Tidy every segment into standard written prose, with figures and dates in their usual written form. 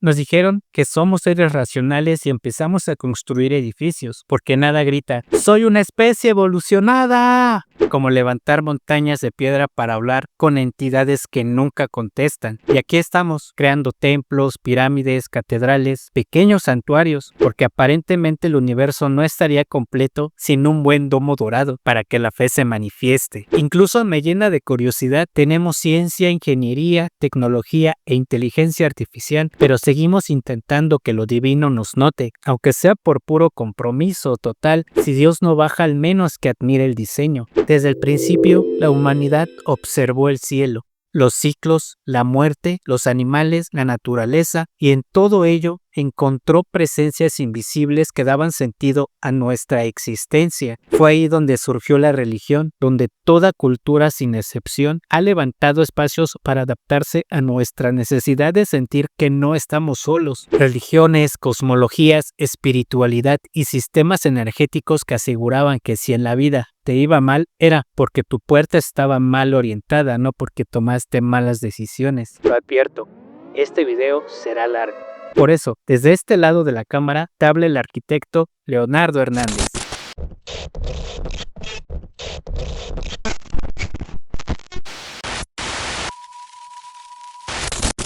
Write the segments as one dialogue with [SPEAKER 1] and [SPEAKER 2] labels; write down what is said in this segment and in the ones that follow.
[SPEAKER 1] Nos dijeron que somos seres racionales y empezamos a construir edificios, porque nada grita, ¡soy una especie evolucionada! Como levantar montañas de piedra para hablar con entidades que nunca contestan. Y aquí estamos, creando templos, pirámides, catedrales, pequeños santuarios, porque aparentemente el universo no estaría completo sin un buen domo dorado para que la fe se manifieste. Incluso me llena de curiosidad, tenemos ciencia, ingeniería, tecnología e inteligencia artificial, pero seguimos intentando que lo divino nos note, aunque sea por puro compromiso total. Si Dios no baja, al menos que admire el diseño. Desde el principio, la humanidad observó el cielo, los ciclos, la muerte, los animales, la naturaleza, y en todo ello encontró presencias invisibles que daban sentido a nuestra existencia. Fue ahí donde surgió la religión, donde toda cultura sin excepción ha levantado espacios para adaptarse a nuestra necesidad de sentir que no estamos solos. Religiones, cosmologías, espiritualidad y sistemas energéticos que aseguraban que si en la vida te iba mal, era porque tu puerta estaba mal orientada, no porque tomaste malas decisiones. Lo advierto, este video será largo. Por eso, desde este lado de la cámara, te habla el arquitecto Leonardo Hernández.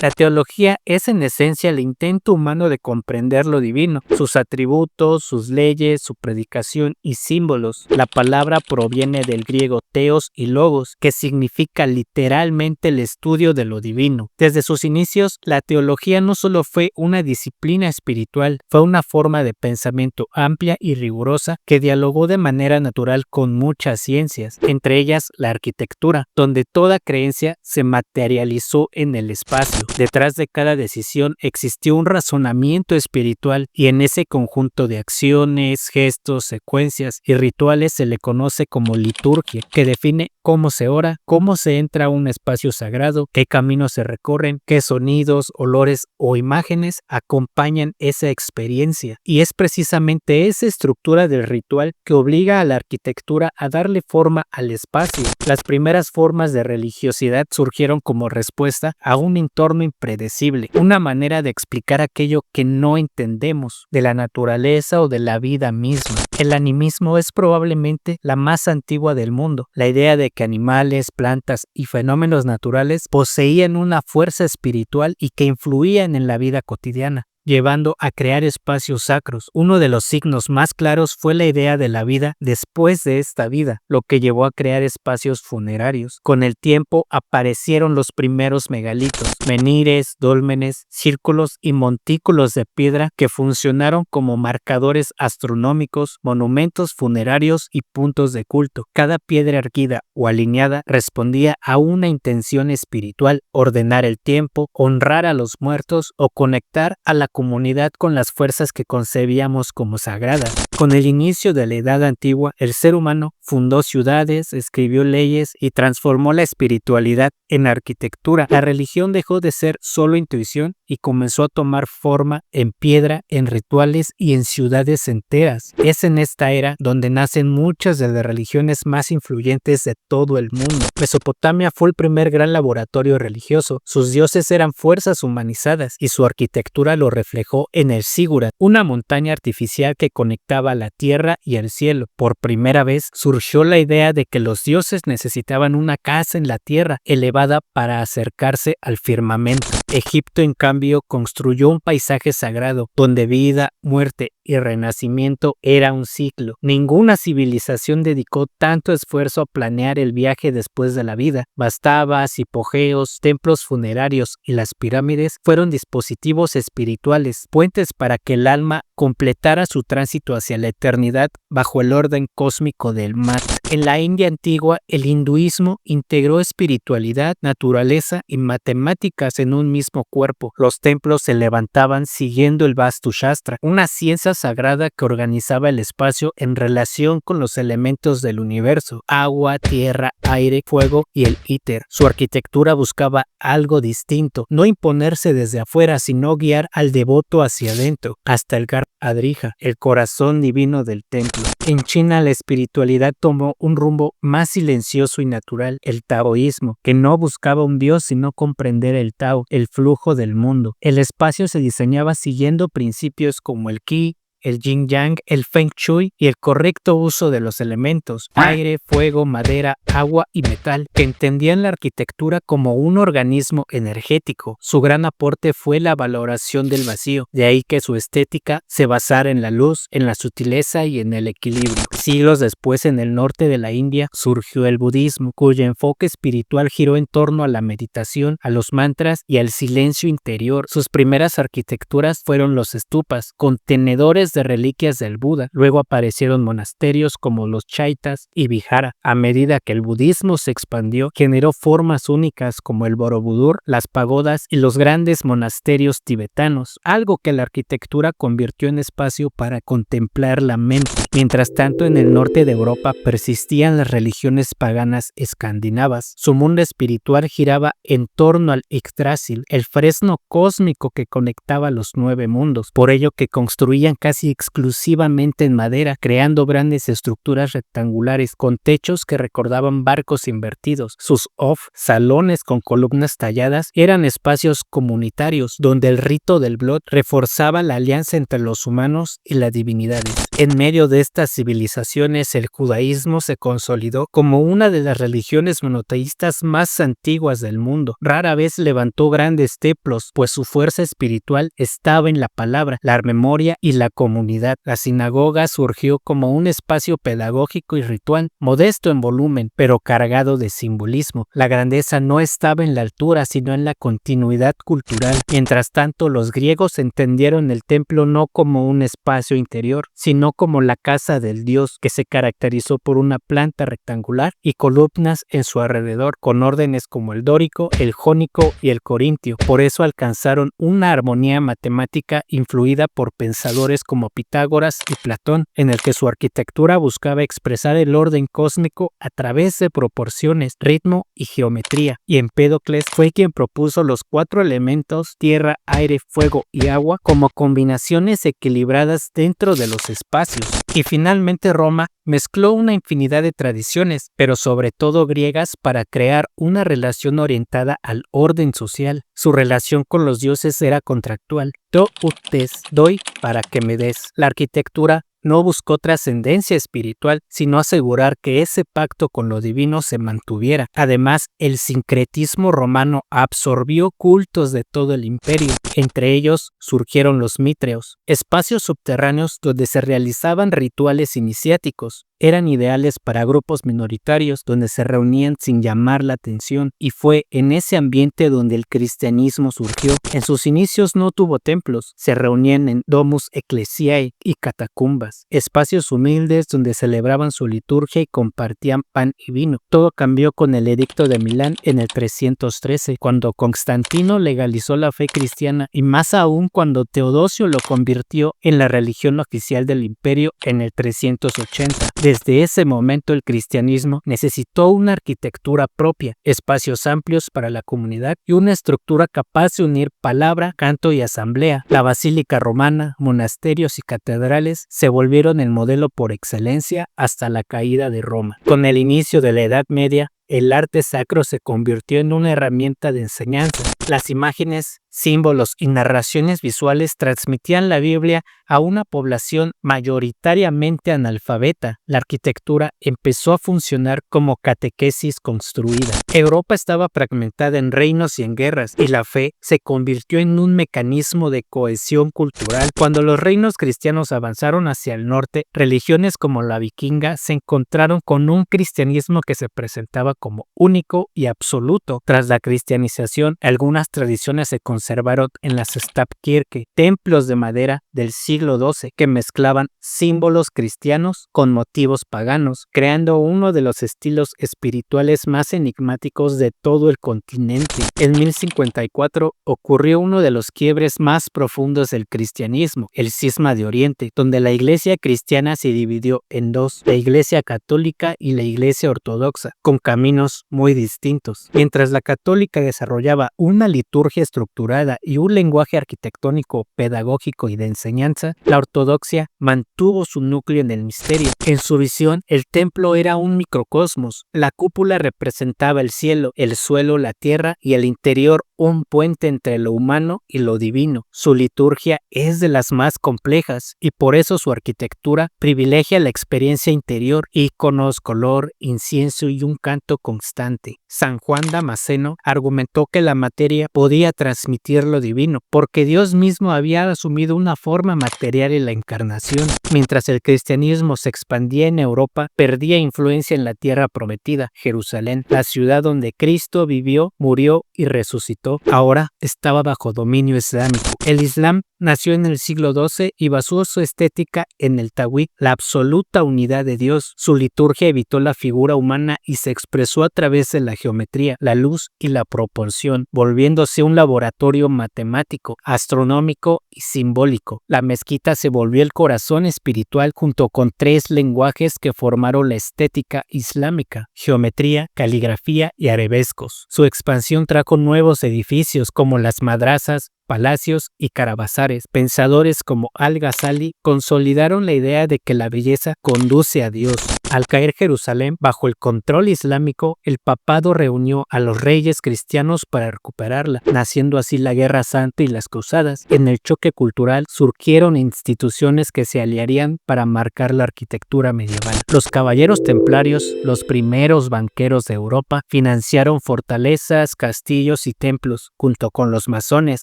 [SPEAKER 1] La teología es en esencia el intento humano de comprender lo divino, sus atributos, sus leyes, su predicación y símbolos. La palabra proviene del griego theos y logos, que significa literalmente el estudio de lo divino. Desde sus inicios, la teología no solo fue una disciplina espiritual, fue una forma de pensamiento amplia y rigurosa que dialogó de manera natural con muchas ciencias, entre ellas la arquitectura, donde toda creencia se materializó en el espacio. Detrás de cada decisión existió un razonamiento espiritual y en ese conjunto de acciones, gestos, secuencias y rituales se le conoce como liturgia, que define cómo se ora, cómo se entra a un espacio sagrado, qué caminos se recorren, qué sonidos, olores o imágenes acompañan esa experiencia. Y es precisamente esa estructura del ritual que obliga a la arquitectura a darle forma al espacio. Las primeras formas de religiosidad surgieron como respuesta a un entorno impredecible, una manera de explicar aquello que no entendemos, de la naturaleza o de la vida misma. El animismo es probablemente la más antigua del mundo, la idea de que animales, plantas y fenómenos naturales poseían una fuerza espiritual y que influían en la vida cotidiana, llevando a crear espacios sacros. Uno de los signos más claros fue la idea de la vida después de esta vida, lo que llevó a crear espacios funerarios. Con el tiempo aparecieron los primeros megalitos, menhires, dólmenes, círculos y montículos de piedra que funcionaron como marcadores astronómicos, monumentos funerarios y puntos de culto. Cada piedra erguida o alineada respondía a una intención espiritual: ordenar el tiempo, honrar a los muertos o conectar a la comunidad con las fuerzas que concebíamos como sagradas. Con el inicio de la Edad Antigua, el ser humano fundó ciudades, escribió leyes y transformó la espiritualidad en arquitectura. La religión dejó de ser solo intuición y comenzó a tomar forma en piedra, en rituales y en ciudades enteras. Es en esta era donde nacen muchas de las religiones más influyentes de todo el mundo. Mesopotamia fue el primer gran laboratorio religioso. Sus dioses eran fuerzas humanizadas y su arquitectura lo reflejó en el Zigurat, una montaña artificial que conectaba la tierra y el cielo. Por primera vez surgió la idea de que los dioses necesitaban una casa en la tierra elevada para acercarse al firmamento. Egipto, en cambio, construyó un paisaje sagrado donde vida, muerte y renacimiento era un ciclo. Ninguna civilización dedicó tanto esfuerzo a planear el viaje después de la vida. Bastabas, hipogeos, templos funerarios y las pirámides fueron dispositivos espirituales, puentes para que el alma completara su tránsito hacia la eternidad bajo el orden cósmico del Mat. En la India antigua, el hinduismo integró espiritualidad, naturaleza y matemáticas en un mismo cuerpo. Los templos se levantaban siguiendo el Vastu Shastra, una ciencia sagrada que organizaba el espacio en relación con los elementos del universo: agua, tierra, aire, fuego y el íter. Su arquitectura buscaba algo distinto, no imponerse desde afuera, sino guiar al devoto hacia adentro. Hasta el Adrija, el corazón divino del templo. En China la espiritualidad tomó un rumbo más silencioso y natural, el taoísmo, que no buscaba un dios sino comprender el Tao, el flujo del mundo. El espacio se diseñaba siguiendo principios como el Qi, el yin yang, el feng shui y el correcto uso de los elementos, aire, fuego, madera, agua y metal, que entendían la arquitectura como un organismo energético. Su gran aporte fue la valoración del vacío, de ahí que su estética se basara en la luz, en la sutileza y en el equilibrio. Siglos después, en el norte de la India, surgió el budismo, cuyo enfoque espiritual giró en torno a la meditación, a los mantras y al silencio interior. Sus primeras arquitecturas fueron los stupas, contenedores de reliquias del Buda. Luego aparecieron monasterios como los chaitas y vihara. A medida que el budismo se expandió, generó formas únicas como el Borobudur, las pagodas y los grandes monasterios tibetanos, algo que la arquitectura convirtió en espacio para contemplar la mente. Mientras tanto, en el norte de Europa persistían las religiones paganas escandinavas. Su mundo espiritual giraba en torno al Yggdrasil, el fresno cósmico que conectaba los 9 mundos, por ello que construían casi exclusivamente en madera, creando grandes estructuras rectangulares con techos que recordaban barcos invertidos. Sus salones con columnas talladas, eran espacios comunitarios donde el rito del Blot reforzaba la alianza entre los humanos y las divinidades. En medio de estas civilizaciones, el judaísmo se consolidó como una de las religiones monoteístas más antiguas del mundo. Rara vez levantó grandes templos, pues su fuerza espiritual estaba en la palabra, la memoria y la comunidad. La sinagoga surgió como un espacio pedagógico y ritual, modesto en volumen, pero cargado de simbolismo. La grandeza no estaba en la altura, sino en la continuidad cultural. Mientras tanto, los griegos entendieron el templo no como un espacio interior, sino como la casa del dios, que se caracterizó por una planta rectangular y columnas en su alrededor, con órdenes como el dórico, el jónico y el corintio. Por eso alcanzaron una armonía matemática influida por pensadores como Pitágoras y Platón, en el que su arquitectura buscaba expresar el orden cósmico a través de proporciones, ritmo y geometría. Y Empédocles fue quien propuso los 4 elementos, tierra, aire, fuego y agua, como combinaciones equilibradas dentro de los espacios. Y finalmente Roma mezcló una infinidad de tradiciones, pero sobre todo griegas, para crear una relación orientada al orden social. Su relación con los dioses era contractual. Do ut des, doy para que me des. La arquitectura no buscó trascendencia espiritual, sino asegurar que ese pacto con lo divino se mantuviera. Además, el sincretismo romano absorbió cultos de todo el imperio. Entre ellos surgieron los mitreos, espacios subterráneos donde se realizaban rituales iniciáticos. Eran ideales para grupos minoritarios donde se reunían sin llamar la atención, y fue en ese ambiente donde el cristianismo surgió. En sus inicios no tuvo templos, se reunían en domus ecclesiae y catacumbas, espacios humildes donde celebraban su liturgia y compartían pan y vino. Todo cambió con el Edicto de Milán en el 313, cuando Constantino legalizó la fe cristiana, y más aún cuando Teodosio lo convirtió en la religión oficial del imperio en el 380. Desde ese momento el cristianismo necesitó una arquitectura propia, espacios amplios para la comunidad y una estructura capaz de unir palabra, canto y asamblea. La basílica romana, monasterios y catedrales se volvieron el modelo por excelencia hasta la caída de Roma. Con el inicio de la Edad Media, el arte sacro se convirtió en una herramienta de enseñanza. Las imágenes, símbolos y narraciones visuales transmitían la Biblia a una población mayoritariamente analfabeta. La arquitectura empezó a funcionar como catequesis construida. Europa estaba fragmentada en reinos y en guerras, y la fe se convirtió en un mecanismo de cohesión cultural. Cuando los reinos cristianos avanzaron hacia el norte, religiones como la vikinga se encontraron con un cristianismo que se presentaba como único y absoluto. Tras la cristianización, algunas tradiciones se conservaron en las Stavkirke, templos de madera del siglo XII que mezclaban símbolos cristianos con motivos paganos, creando uno de los estilos espirituales más enigmáticos de todo el continente. En 1054 ocurrió uno de los quiebres más profundos del cristianismo, el Cisma de Oriente, donde la iglesia cristiana se dividió en dos, la iglesia católica y la iglesia ortodoxa, con caminos muy distintos. Mientras la católica desarrollaba una liturgia estructurada, estructurada y un lenguaje arquitectónico, pedagógico y de enseñanza, la ortodoxia mantuvo su núcleo en el misterio. En su visión, el templo era un microcosmos. La cúpula representaba el cielo, el suelo, la tierra y el interior, un puente entre lo humano y lo divino. Su liturgia es de las más complejas y por eso su arquitectura privilegia la experiencia interior, íconos, color, incienso y un canto constante. San Juan Damasceno argumentó que la materia podía transmitir lo divino, porque Dios mismo había asumido una forma material en la encarnación. Mientras el cristianismo se expandía en Europa, perdía influencia en la tierra prometida, Jerusalén, la ciudad donde Cristo vivió, murió y resucitó. Ahora estaba bajo dominio islámico. El Islam nació en el siglo XII y basó su estética en el tawhid, la absoluta unidad de Dios. Su liturgia evitó la figura humana y se expresó a través de la geometría, la luz y la proporción, volviéndose un laboratorio matemático, astronómico y simbólico. La mezquita se volvió el corazón espiritual junto con tres lenguajes que formaron la estética islámica: geometría, caligrafía y arabescos. Su expansión trajo nuevos edificios como las madrasas, palacios y carabazares. Pensadores como Al-Ghazali consolidaron la idea de que la belleza conduce a Dios. Al caer Jerusalén bajo el control islámico, el papado reunió a los reyes cristianos para recuperarla, naciendo así la Guerra Santa y las Cruzadas. En el choque cultural surgieron instituciones que se aliarían para marcar la arquitectura medieval. Los caballeros templarios, los primeros banqueros de Europa, financiaron fortalezas, castillos y templos, junto con los masones,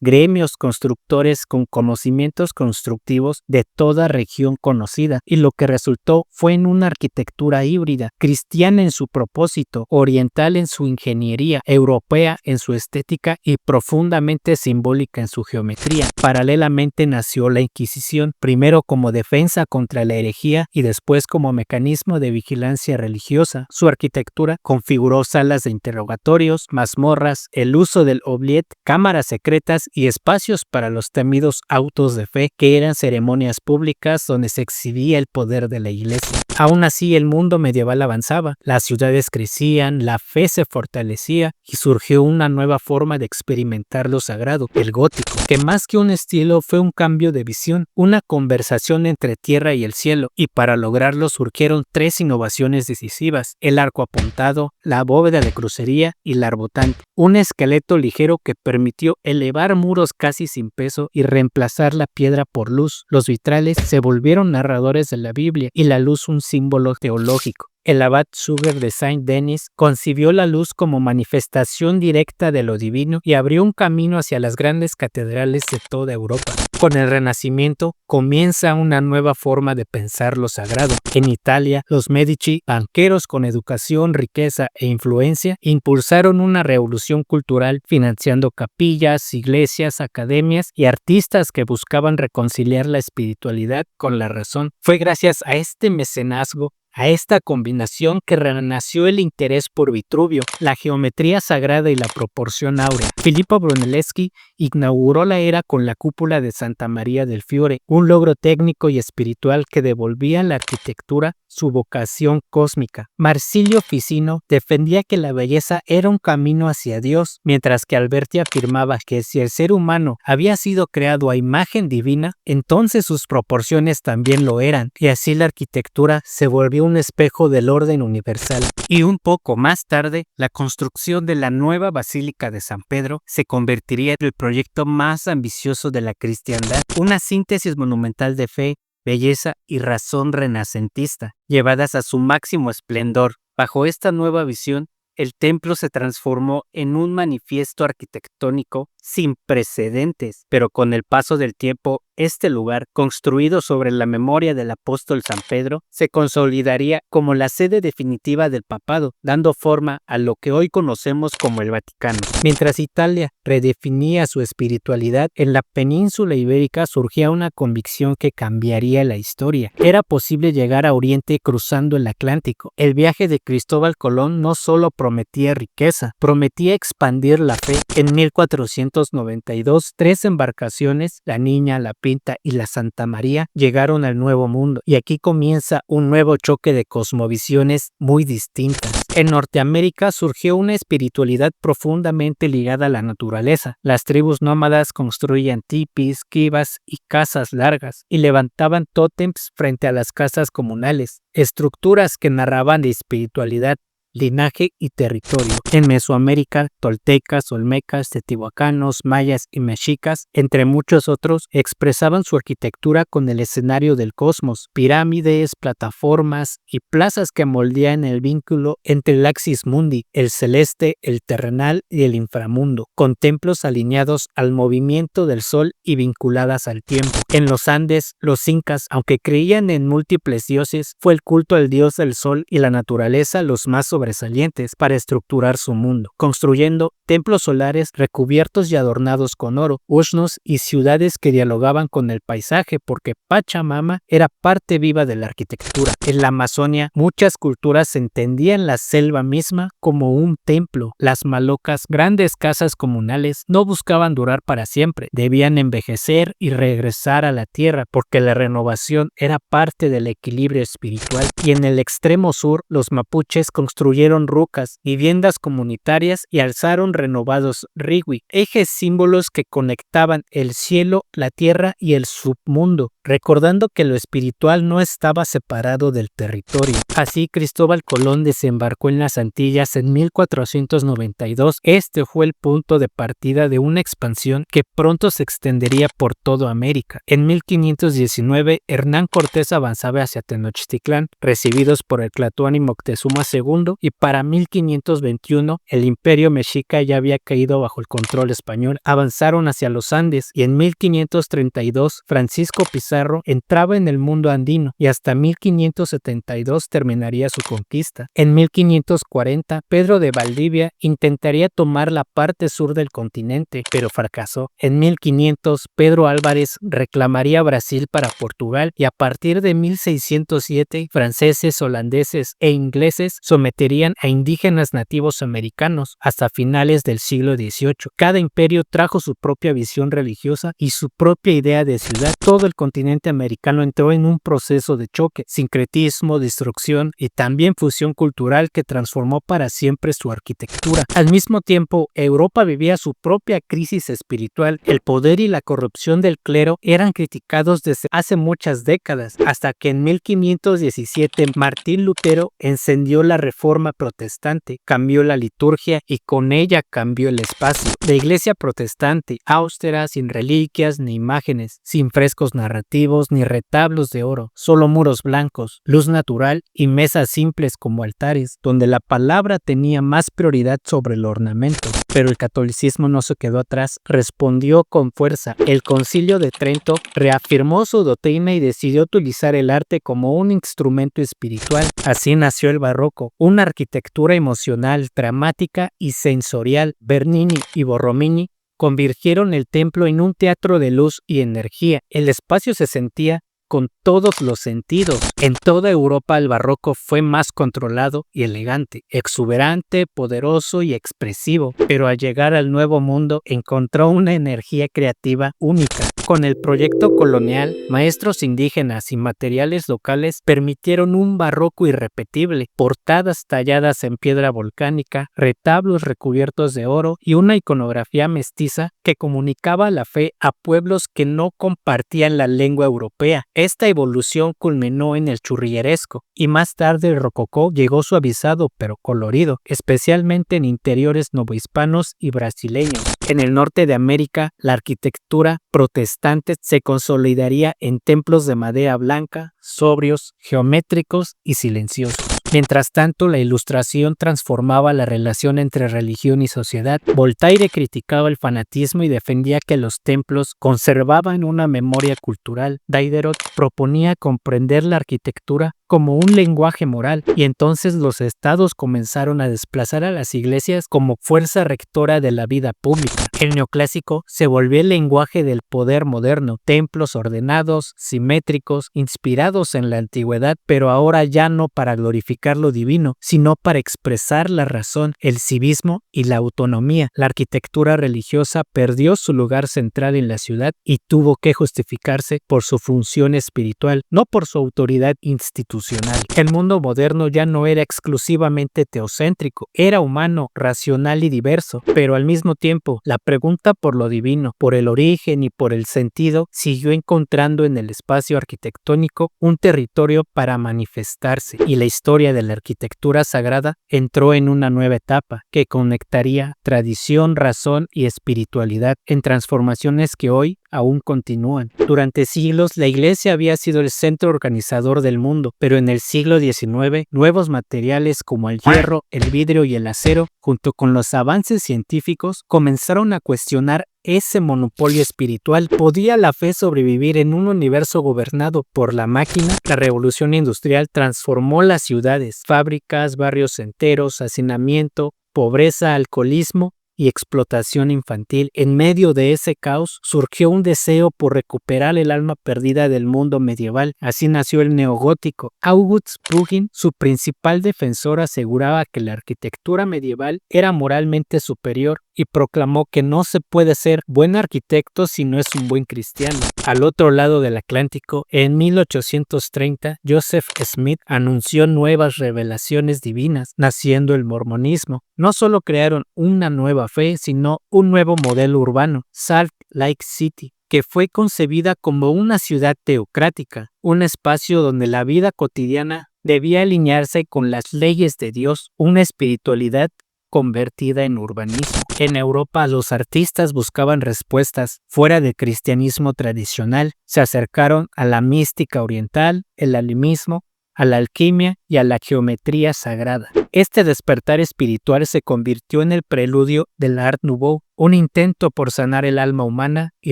[SPEAKER 1] gremios constructores con conocimientos constructivos de toda región conocida, y lo que resultó fue en una arquitectura híbrida, cristiana en su propósito, oriental en su ingeniería, europea en su estética y profundamente simbólica en su geometría. Paralelamente nació la Inquisición, primero como defensa contra la herejía y después como mecanismo de vigilancia religiosa. Su arquitectura configuró salas de interrogatorios, mazmorras, el uso del oubliette, cámaras secretas y espacios para los temidos autos de fe, que eran ceremonias públicas donde se exhibía el poder de la iglesia. Aún así, el mundo medieval avanzaba, las ciudades crecían, la fe se fortalecía y surgió una nueva forma de experimentar lo sagrado, el gótico, que más que un estilo fue un cambio de visión, una conversación entre tierra y el cielo, y para lograrlo surgieron tres innovaciones decisivas: el arco apuntado, la bóveda de crucería y la arbotante, un esqueleto ligero que permitió elevar muros casi sin peso y reemplazar la piedra por luz. Los vitrales se volvieron narradores de la Biblia y la luz un símbolo teológico. El abad Suger de Saint-Denis concibió la luz como manifestación directa de lo divino y abrió un camino hacia las grandes catedrales de toda Europa. Con el Renacimiento comienza una nueva forma de pensar lo sagrado. En Italia, los Medici, banqueros con educación, riqueza e influencia, impulsaron una revolución cultural financiando capillas, iglesias, academias y artistas que buscaban reconciliar la espiritualidad con la razón. Fue gracias a este mecenazgo, a esta combinación, que renació el interés por Vitruvio, la geometría sagrada y la proporción áurea. Filippo Brunelleschi inauguró la era con la cúpula de Santa María del Fiore, un logro técnico y espiritual que devolvía a la arquitectura su vocación cósmica. Marsilio Ficino defendía que la belleza era un camino hacia Dios, mientras que Alberti afirmaba que si el ser humano había sido creado a imagen divina, entonces sus proporciones también lo eran, y así la arquitectura se volvió un espejo del orden universal. Y un poco más tarde, la construcción de la nueva Basílica de San Pedro se convertiría en el proyecto más ambicioso de la cristiandad, una síntesis monumental de fe, belleza y razón renacentista, llevadas a su máximo esplendor. Bajo esta nueva visión, el templo se transformó en un manifiesto arquitectónico sin precedentes, pero con el paso del tiempo, este lugar, construido sobre la memoria del apóstol San Pedro, se consolidaría como la sede definitiva del papado, dando forma a lo que hoy conocemos como el Vaticano. Mientras Italia redefinía su espiritualidad, en la península ibérica surgía una convicción que cambiaría la historia. Era posible llegar a Oriente cruzando el Atlántico. El viaje de Cristóbal Colón no solo prometía riqueza, prometía expandir la fe. En 1492 1492, 3 embarcaciones, la Niña, la Pinta y la Santa María, llegaron al Nuevo Mundo, y aquí comienza un nuevo choque de cosmovisiones muy distintas. En Norteamérica surgió una espiritualidad profundamente ligada a la naturaleza. Las tribus nómadas construían tipis, kivas y casas largas, y levantaban tótems frente a las casas comunales, estructuras que narraban de espiritualidad, linaje y territorio. En Mesoamérica, toltecas, olmecas, teotihuacanos, mayas y mexicas, entre muchos otros, expresaban su arquitectura con el escenario del cosmos, pirámides, plataformas y plazas que moldean el vínculo entre el axis mundi, el celeste, el terrenal y el inframundo, con templos alineados al movimiento del sol y vinculadas al tiempo. En los Andes, los incas, aunque creían en múltiples dioses, fue el culto al dios del sol y la naturaleza los más sobresalientes para estructurar su mundo, construyendo templos solares recubiertos y adornados con oro, ushnos y ciudades que dialogaban con el paisaje, porque Pachamama era parte viva de la arquitectura. En la Amazonia, muchas culturas entendían la selva misma como un templo. Las malocas, grandes casas comunales, no buscaban durar para siempre, debían envejecer y regresar a la tierra, porque la renovación era parte del equilibrio espiritual. Y en el extremo sur, los mapuches construyeron rucas, viviendas comunitarias y alzaron renovados riwi, ejes símbolos que conectaban el cielo, la tierra y el submundo, recordando que lo espiritual no estaba separado del territorio. Así Cristóbal Colón desembarcó en las Antillas en 1492. Este fue el punto de partida de una expansión que pronto se extendería por toda América. En 1519, Hernán Cortés avanzaba hacia Tenochtitlán, recibidos por el Tlatoani Moctezuma II, y para 1521 el imperio mexica ya había caído bajo el control español. Avanzaron hacia los Andes y en 1532 Francisco Pizarro entraba en el mundo andino y hasta 1572 terminaría su conquista. En 1540 Pedro de Valdivia intentaría tomar la parte sur del continente, pero fracasó. En 1500 Pedro Álvarez reclamaría Brasil para Portugal, y a partir de 1607 franceses, holandeses e ingleses someterían a indígenas nativos americanos hasta finales del siglo XVIII. Cada imperio trajo su propia visión religiosa y su propia idea de ciudad. Todo el continente americano entró en un proceso de choque, sincretismo, destrucción y también fusión cultural que transformó para siempre su arquitectura. Al mismo tiempo, Europa vivía su propia crisis espiritual. El poder y la corrupción del clero eran criticados desde hace muchas décadas, hasta que en 1517 Martín Lutero encendió la Reforma protestante, cambió la liturgia y con ella cambió el espacio. La iglesia protestante, austera, sin reliquias ni imágenes, sin frescos narrativos ni retablos de oro, solo muros blancos, luz natural y mesas simples como altares, donde la palabra tenía más prioridad sobre el ornamento. Pero el catolicismo no se quedó atrás, respondió con fuerza. El Concilio de Trento reafirmó su doctrina y decidió utilizar el arte como un instrumento espiritual. Así nació el barroco, una arquitectura emocional, dramática y sensorial. Bernini y Borromini convirtieron el templo en un teatro de luz y energía. El espacio se sentía con todos los sentidos. En toda Europa el barroco fue más controlado y elegante, exuberante, poderoso y expresivo, pero al llegar al Nuevo Mundo encontró una energía creativa única. Con el proyecto colonial, maestros indígenas y materiales locales permitieron un barroco irrepetible, portadas talladas en piedra volcánica, retablos recubiertos de oro y una iconografía mestiza que comunicaba la fe a pueblos que no compartían la lengua europea. Esta evolución culminó en el churrilleresco y más tarde el rococó llegó suavizado pero colorido, especialmente en interiores novohispanos y brasileños. En el norte de América, la arquitectura protestante se consolidaría en templos de madera blanca, sobrios, geométricos y silenciosos. Mientras tanto, la Ilustración transformaba la relación entre religión y sociedad. Voltaire criticaba el fanatismo y defendía que los templos conservaban una memoria cultural. Diderot proponía comprender la arquitectura como un lenguaje moral, y entonces los estados comenzaron a desplazar a las iglesias como fuerza rectora de la vida pública. El neoclásico se volvió el lenguaje del poder moderno, templos ordenados, simétricos, inspirados en la antigüedad, pero ahora ya no para glorificar lo divino, sino para expresar la razón, el civismo y la autonomía. La arquitectura religiosa perdió su lugar central en la ciudad y tuvo que justificarse por su función espiritual, no por su autoridad institucional. El mundo moderno ya no era exclusivamente teocéntrico, era humano, racional y diverso, pero al mismo tiempo la pregunta por lo divino, por el origen y por el sentido siguió encontrando en el espacio arquitectónico un territorio para manifestarse, y la historia de la arquitectura sagrada entró en una nueva etapa que conectaría tradición, razón y espiritualidad en transformaciones que hoy aún continúan. Durante siglos, la Iglesia había sido el centro organizador del mundo, pero en el siglo XIX, nuevos materiales como el hierro, el vidrio y el acero, junto con los avances científicos, comenzaron a cuestionar ese monopolio espiritual. ¿Podía la fe sobrevivir en un universo gobernado por la máquina? La revolución industrial transformó las ciudades, fábricas, barrios enteros, hacinamiento, pobreza, alcoholismo y explotación infantil. En medio de ese caos surgió un deseo por recuperar el alma perdida del mundo medieval. Así nació el neogótico. August Pugin, su principal defensor, aseguraba que la arquitectura medieval era moralmente superior y proclamó que no se puede ser buen arquitecto si no es un buen cristiano. Al otro lado del Atlántico, en 1830, Joseph Smith anunció nuevas revelaciones divinas, naciendo el mormonismo. No solo crearon una nueva fe, sino un nuevo modelo urbano, Salt Lake City, que fue concebida como una ciudad teocrática, un espacio donde la vida cotidiana debía alinearse con las leyes de Dios, una espiritualidad convertida en urbanismo. En Europa, los artistas buscaban respuestas fuera del cristianismo tradicional, se acercaron a la mística oriental, el animismo, a la alquimia y a la geometría sagrada. Este despertar espiritual se convirtió en el preludio del Art Nouveau, un intento por sanar el alma humana y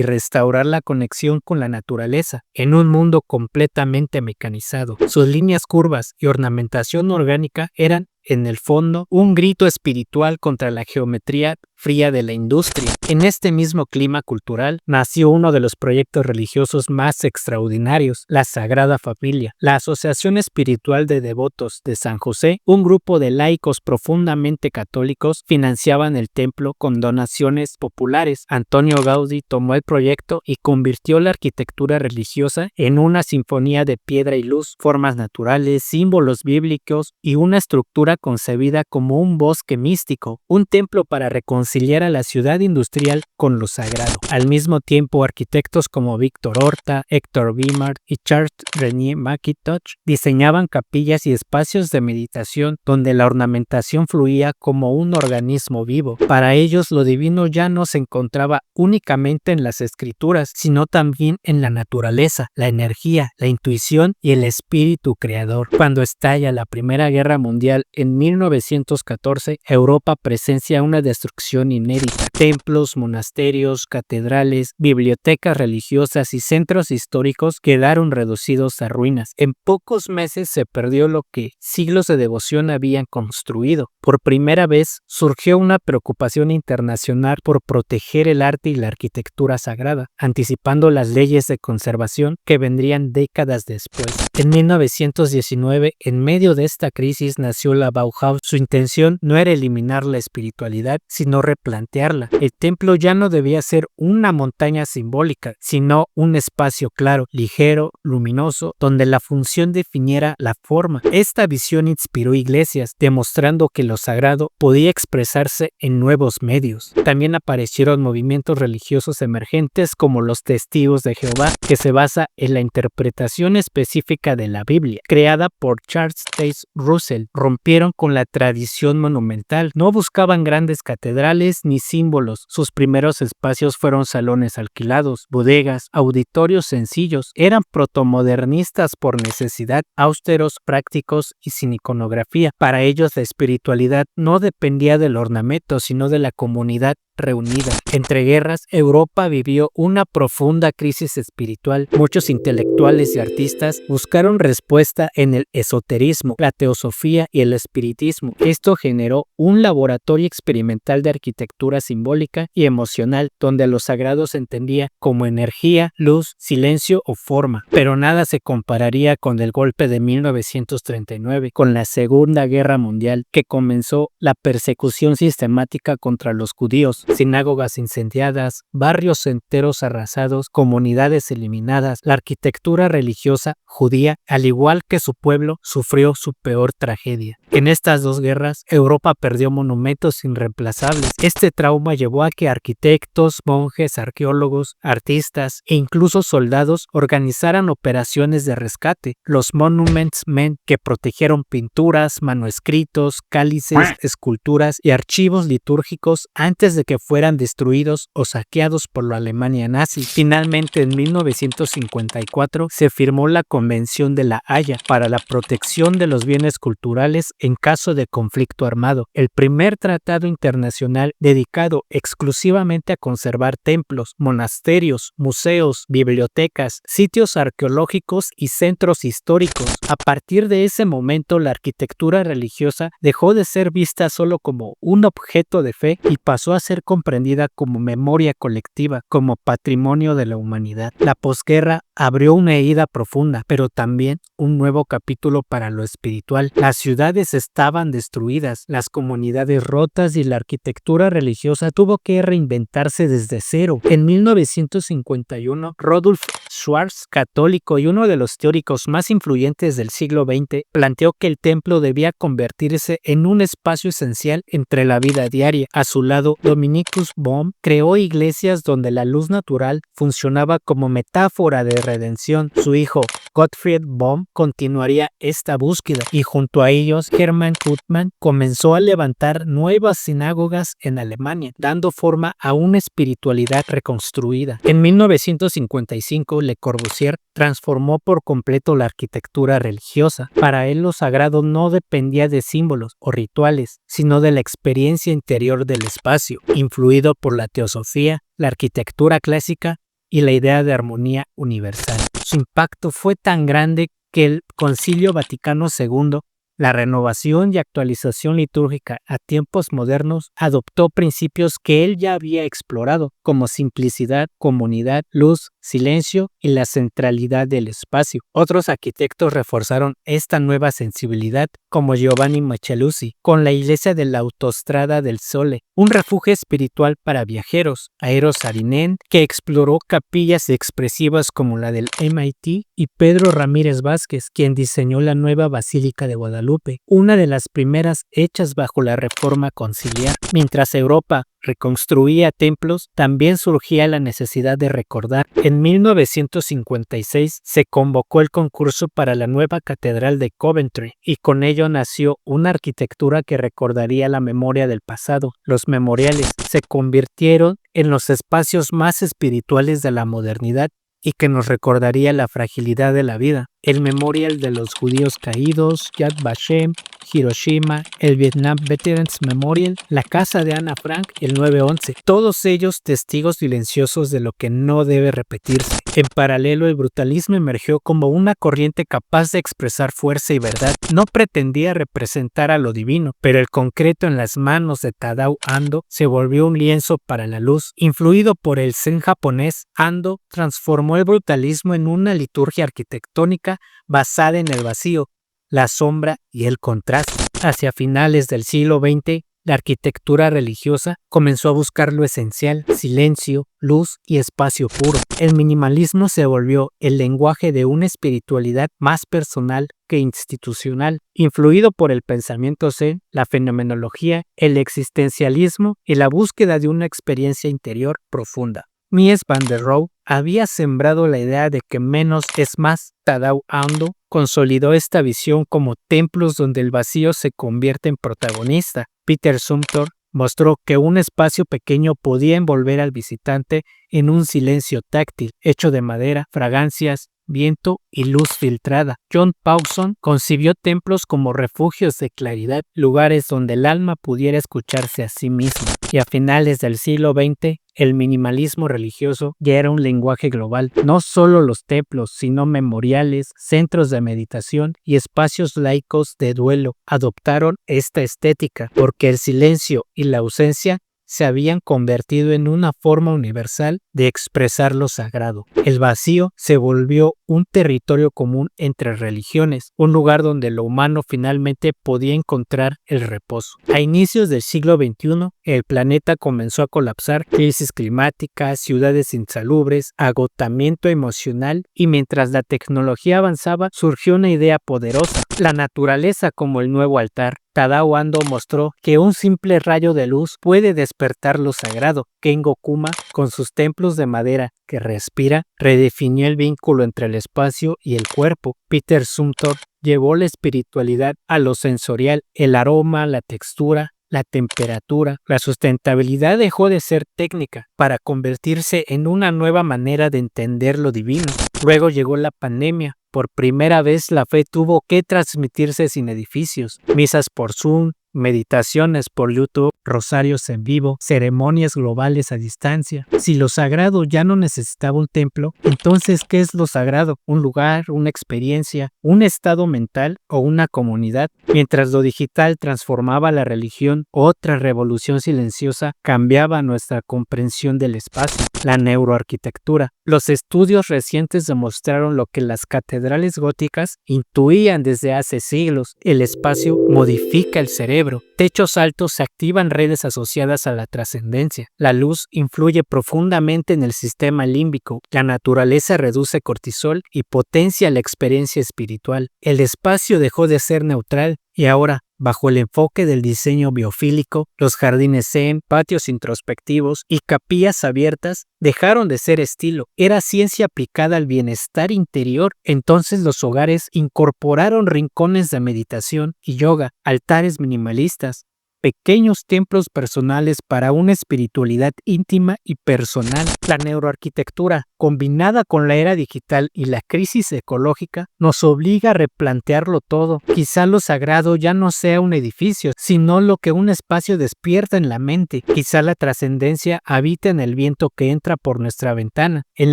[SPEAKER 1] restaurar la conexión con la naturaleza en un mundo completamente mecanizado. Sus líneas curvas y ornamentación orgánica eran, en el fondo, un grito espiritual contra la geometría fría de la industria. En este mismo clima cultural nació uno de los proyectos religiosos más extraordinarios, la Sagrada Familia. La Asociación Espiritual de Devotos de San José, un grupo de laicos profundamente católicos, financiaban el templo con donaciones populares. Antonio Gaudí tomó el proyecto y convirtió la arquitectura religiosa en una sinfonía de piedra y luz, formas naturales, símbolos bíblicos y una estructura concebida como un bosque místico, un templo para reconciliar a la ciudad industrial con lo sagrado. Al mismo tiempo, arquitectos como Víctor Horta, Héctor Guimard y Charles René Mackintosh diseñaban capillas y espacios de meditación donde la ornamentación fluía como un organismo vivo. Para ellos, lo divino ya no se encontraba únicamente en las escrituras, sino también en la naturaleza, la energía, la intuición y el espíritu creador. Cuando estalla la Primera Guerra Mundial en 1914, Europa presencia una destrucción inédita. Templos, monasterios, catedrales, bibliotecas religiosas y centros históricos quedaron reducidos a ruinas. En pocos meses se perdió lo que siglos de devoción habían construido. Por primera vez surgió una preocupación internacional por proteger el arte y la arquitectura sagrada, anticipando las leyes de conservación que vendrían décadas después. En 1919, en medio de esta crisis, nació la Bauhaus. Su intención no era eliminar la espiritualidad, sino replantearla. El templo ya no debía ser una montaña simbólica, sino un espacio claro, ligero, luminoso, donde la función definiera la forma. Esta visión inspiró iglesias, demostrando que lo sagrado podía expresarse en nuevos medios. También aparecieron movimientos religiosos emergentes como los Testigos de Jehová, que se basa en la interpretación específica de la Biblia, creada por Charles Taze Russell. Rompieron con la tradición monumental, no buscaban grandes catedrales ni símbolos. Sus primeros espacios fueron salones alquilados, bodegas, auditorios sencillos. Eran protomodernistas por necesidad, austeros, prácticos y sin iconografía. Para ellos la espiritualidad no dependía del ornamento, sino de la comunidad reunida. Entre guerras, Europa vivió una profunda crisis espiritual. Muchos intelectuales y artistas buscaron respuesta en el esoterismo, la teosofía y el espiritismo. Esto generó un laboratorio experimental de arquitectura simbólica y emocional, donde lo sagrado se entendía como energía, luz, silencio o forma. Pero nada se compararía con el golpe de 1939, con la Segunda Guerra Mundial, que comenzó la persecución sistemática contra los judíos, sinagogas incendiadas, barrios enteros arrasados, comunidades eliminadas. La arquitectura religiosa judía, al igual que su pueblo, sufrió su peor tragedia. En estas dos guerras, Europa perdió monumentos irreemplazables. Este trauma llevó a que arquitectos, monjes, arqueólogos, artistas e incluso soldados organizaran operaciones de rescate. Los Monuments Men, que protegieron pinturas, manuscritos, cálices, esculturas y archivos litúrgicos antes de que fueran destruidos o saqueados por la Alemania nazi. Finalmente, en 1954 se firmó la Convención de La Haya para la protección de los bienes culturales en caso de conflicto armado, el primer tratado internacional dedicado exclusivamente a conservar templos, monasterios, museos, bibliotecas, sitios arqueológicos y centros históricos. A partir de ese momento, la arquitectura religiosa dejó de ser vista solo como un objeto de fe y pasó a ser comprendida como memoria colectiva, como patrimonio de la humanidad. La posguerra abrió una herida profunda, pero también un nuevo capítulo para lo espiritual. Las ciudades estaban destruidas, las comunidades rotas y la arquitectura religiosa tuvo que reinventarse desde cero. En 1951, Rudolf Schwarz, católico y uno de los teóricos más influyentes del siglo XX, planteó que el templo debía convertirse en un espacio esencial entre la vida diaria. A su lado, Dominicus Bohm creó iglesias donde la luz natural funcionaba como metáfora de redención. Su hijo, Gottfried Bohm, continuaría esta búsqueda y junto a ellos, Hermann Gutmann comenzó a levantar nuevas sinagogas en Alemania, dando forma a una espiritualidad reconstruida. En 1955, Le Corbusier transformó por completo la arquitectura religiosa. Para él, lo sagrado no dependía de símbolos o rituales, sino de la experiencia interior del espacio, influido por la teosofía, la arquitectura clásica y la idea de armonía universal. Su impacto fue tan grande que el Concilio Vaticano II, la renovación y actualización litúrgica a tiempos modernos, adoptó principios que él ya había explorado, como simplicidad, comunidad, luz, silencio y la centralidad del espacio. Otros arquitectos reforzaron esta nueva sensibilidad, como Giovanni Michelucci, con la iglesia de la Autostrada del Sole, un refugio espiritual para viajeros; Eero Saarinen, que exploró capillas expresivas como la del MIT; y Pedro Ramírez Vázquez, quien diseñó la nueva Basílica de Guadalupe, una de las primeras hechas bajo la Reforma Conciliar. Mientras Europa reconstruía templos, también surgía la necesidad de recordar. En 1956 se convocó el concurso para la nueva Catedral de Coventry y con ello nació una arquitectura que recordaría la memoria del pasado. Los memoriales se convirtieron en los espacios más espirituales de la modernidad y que nos recordaría la fragilidad de la vida. El Memorial de los Judíos Caídos, Yad Vashem, Hiroshima, el Vietnam Veterans Memorial, la Casa de Ana Frank y el 9/11, todos ellos testigos silenciosos de lo que no debe repetirse. En paralelo, el brutalismo emergió como una corriente capaz de expresar fuerza y verdad. No pretendía representar a lo divino, pero el concreto en las manos de Tadao Ando se volvió un lienzo para la luz. Influido por el zen japonés, Ando transformó el brutalismo en una liturgia arquitectónica basada en el vacío, la sombra y el contraste. Hacia finales del siglo XX, la arquitectura religiosa comenzó a buscar lo esencial: silencio, luz y espacio puro. El minimalismo se volvió el lenguaje de una espiritualidad más personal que institucional, influido por el pensamiento zen, la fenomenología, el existencialismo y la búsqueda de una experiencia interior profunda. Mies van der Rohe había sembrado la idea de que menos es más. Tadao Ando consolidó esta visión como templos donde el vacío se convierte en protagonista. Peter Zumthor mostró que un espacio pequeño podía envolver al visitante en un silencio táctil, hecho de madera, fragancias, viento y luz filtrada. John Pawson concibió templos como refugios de claridad, lugares donde el alma pudiera escucharse a sí misma. Y a finales del siglo XX, el minimalismo religioso ya era un lenguaje global. No solo los templos, sino memoriales, centros de meditación y espacios laicos de duelo adoptaron esta estética, porque el silencio y la ausencia se habían convertido en una forma universal de expresar lo sagrado. El vacío se volvió un territorio común entre religiones, un lugar donde lo humano finalmente podía encontrar el reposo. A inicios del siglo XXI, el planeta comenzó a colapsar, crisis climáticas, ciudades insalubres, agotamiento emocional, y mientras la tecnología avanzaba, surgió una idea poderosa: la naturaleza como el nuevo altar. Tadao Ando mostró que un simple rayo de luz puede despertar lo sagrado. Kengo Kuma, con sus templos de madera que respira, redefinió el vínculo entre el espacio y el cuerpo. Peter Zumthor llevó la espiritualidad a lo sensorial, el aroma, la textura, la temperatura. La sustentabilidad dejó de ser técnica para convertirse en una nueva manera de entender lo divino. Luego llegó la pandemia. Por primera vez la fe tuvo que transmitirse sin edificios. Misas por Zoom, meditaciones por YouTube, rosarios en vivo, ceremonias globales a distancia. Si lo sagrado ya no necesitaba un templo, entonces ¿qué es lo sagrado? ¿Un lugar, una experiencia, un estado mental o una comunidad? Mientras lo digital transformaba la religión, otra revolución silenciosa cambiaba nuestra comprensión del espacio: la neuroarquitectura. Los estudios recientes demostraron lo que las catedrales góticas intuían desde hace siglos: el espacio modifica el cerebro. Techos altos se activan redes asociadas a la trascendencia. La luz influye profundamente en el sistema límbico. La naturaleza reduce cortisol y potencia la experiencia espiritual. El espacio dejó de ser neutral y ahora, bajo el enfoque del diseño biofílico, los jardines zen, patios introspectivos y capillas abiertas dejaron de ser estilo. Era ciencia aplicada al bienestar interior. Entonces los hogares incorporaron rincones de meditación y yoga, altares minimalistas, pequeños templos personales para una espiritualidad íntima y personal. La neuroarquitectura, combinada con la era digital y la crisis ecológica, nos obliga a replantearlo todo. Quizá lo sagrado ya no sea un edificio, sino lo que un espacio despierta en la mente. Quizá la trascendencia habita en el viento que entra por nuestra ventana, en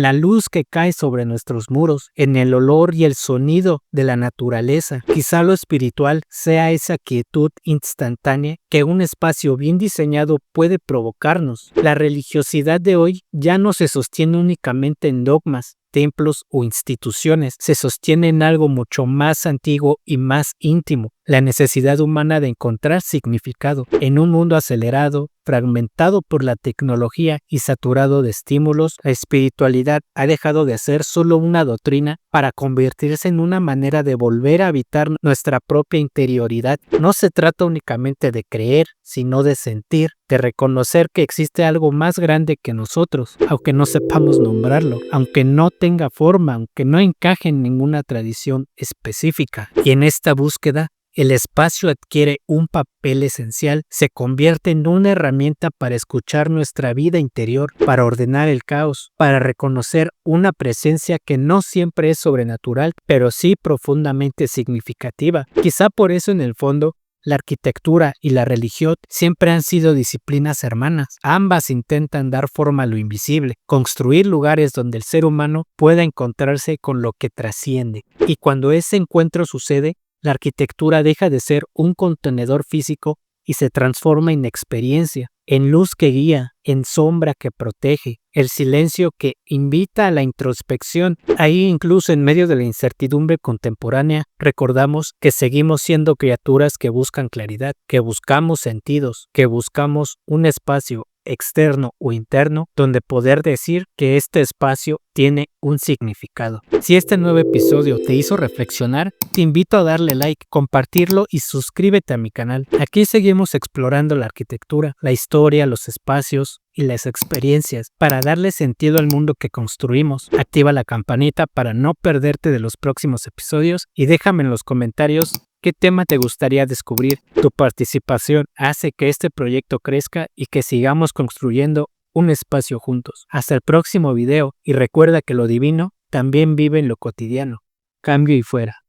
[SPEAKER 1] la luz que cae sobre nuestros muros, en el olor y el sonido de la naturaleza. Quizá lo espiritual sea esa quietud instantánea que un espacio bien diseñado puede provocarnos. La religiosidad de hoy ya no se sostiene únicamente en dogmas, templos o instituciones, se sostiene en algo mucho más antiguo y más íntimo: la necesidad humana de encontrar significado. En un mundo acelerado, fragmentado por la tecnología y saturado de estímulos, la espiritualidad ha dejado de ser solo una doctrina para convertirse en una manera de volver a habitar nuestra propia interioridad. No se trata únicamente de creer, sino de sentir, de reconocer que existe algo más grande que nosotros, aunque no sepamos nombrarlo, aunque no tenga forma, aunque no encaje en ninguna tradición específica. Y en esta búsqueda, el espacio adquiere un papel esencial, se convierte en una herramienta para escuchar nuestra vida interior, para ordenar el caos, para reconocer una presencia que no siempre es sobrenatural, pero sí profundamente significativa. Quizá por eso, en el fondo, la arquitectura y la religión siempre han sido disciplinas hermanas. Ambas intentan dar forma a lo invisible, construir lugares donde el ser humano pueda encontrarse con lo que trasciende. Y cuando ese encuentro sucede, la arquitectura deja de ser un contenedor físico y se transforma en experiencia, en luz que guía, en sombra que protege, el silencio que invita a la introspección. Ahí, incluso en medio de la incertidumbre contemporánea, recordamos que seguimos siendo criaturas que buscan claridad, que buscamos sentidos, que buscamos un espacio externo o interno donde poder decir que este espacio tiene un significado. Si este nuevo episodio te hizo reflexionar, te invito a darle like, compartirlo y suscríbete a mi canal. Aquí seguimos explorando la arquitectura, la historia, los espacios y las experiencias para darle sentido al mundo que construimos. Activa la campanita para no perderte de los próximos episodios y déjame en los comentarios ¿qué tema te gustaría descubrir? Tu participación hace que este proyecto crezca y que sigamos construyendo un espacio juntos. Hasta el próximo video y recuerda que lo divino también vive en lo cotidiano. Cambio y fuera.